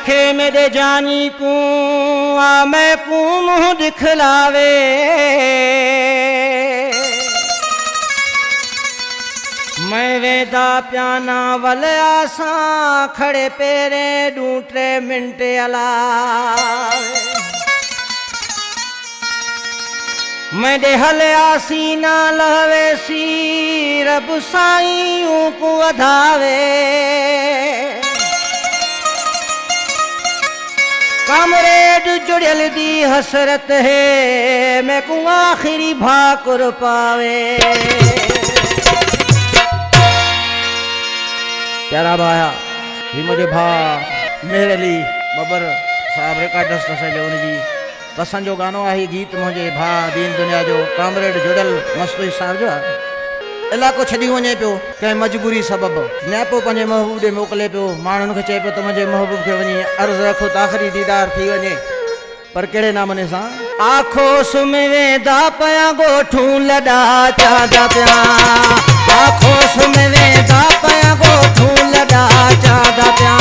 देखे मेरे जानी को आ मैं को मुँह दिखलावे मैं वेदा प्याना वल आसा खड़े पेरे डूटे मिनटे अलावे मैं देहल आसी ना लहवे सी रब साईं को अधावे कामरेड जुड़ल दी हसरत है मैं को आखिरी भाकुर पावे। प्यारा भाया ही मुझे भा मेरे लिए बबर साहब रिकॉर्डर्स सजो जी पसंद जो गानो आहे गीत मुझे भा दीन दुनिया जो कामरेड जुड़ल मस्तूई साहब जो इलाको छड़ी वने पियो कंहिं मजबूरी सबब न्यापो पंहिंजे महबूब ॾे मोकिले पियो माण्हुनि खे चए पियो त मुंहिंजे महबूब खे वञी अर्ज़ु रखो त आख़िरी दीदार थी वञे पर कहिड़े नामने सां आखो सुम्ही वेंदा पिया ॻोठूं लॾा चादा पिया आखो सुम्ही वेंदा पिया ॻोठूं लॾा चादा पिया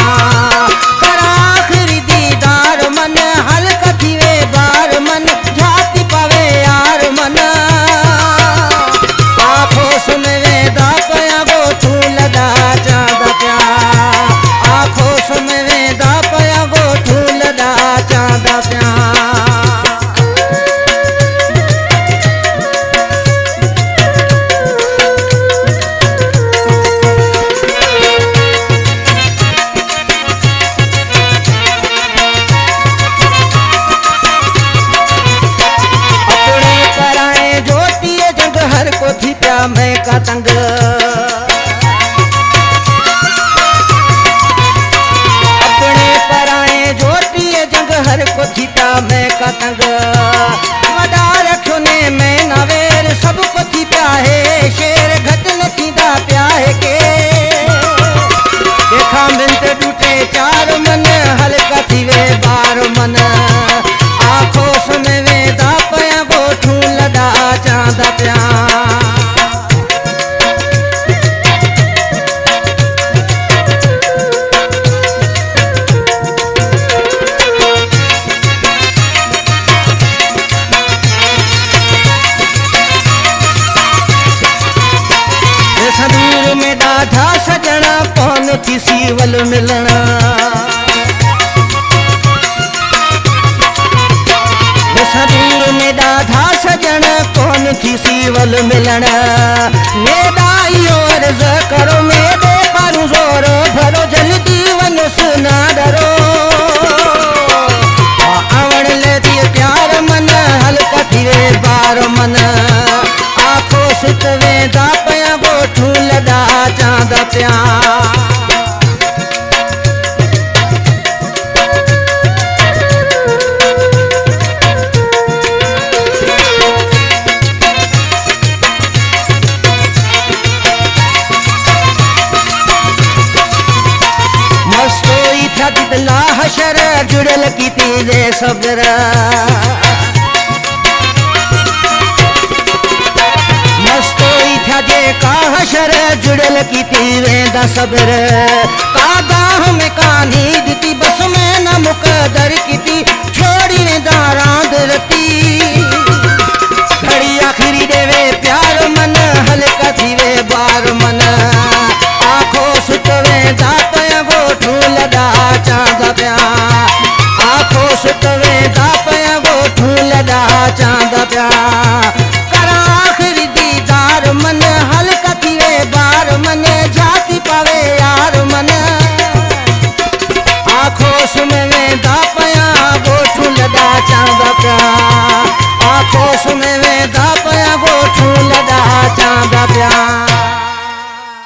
कर आख़िरी दीदार मन हल्क थी वे बार मन जाती पवे यार मन आखो सुम्ही वेंदा पिया ॻोठूं लॾा चादा पिया आखो सुम्ही वेंदा पिया ॻोठूं लॾा चादा पिया। मैं का तंग अपने पराए जोटी जंग हर को थीटा मैं का तंग वडा रखो ने मैं नवेर सब को थी प्या है शेर घट न थींदा प्या है के देखा मिंट टूटे चार मन हल्का थी वे बार मन आखो सुने वेदा पया ॻोठूं लॾा चांदा प्या दूर में ॾाढा सजणा कौन थी सीवल मिलना दूर में ॾाढा सजण कौन थी सीवल मिलना मेदाइयो अर्ज़ करो मेरे पारू ज़ोर भरो जल्दी वञो सुना डरो आवण ले दिए प्यार मन हल्का थी वे बार मन आखो सुत वेंदा पिया ॻोठूं लॾा चांदा पिया। मस्तोई था दिला हशर जुड़ल की तीजे सब्र मस्तोई था जे का हशर जुड़ल की थी वेंदा सब्र कागाह में कानी दिती बस में न मुकदर की थी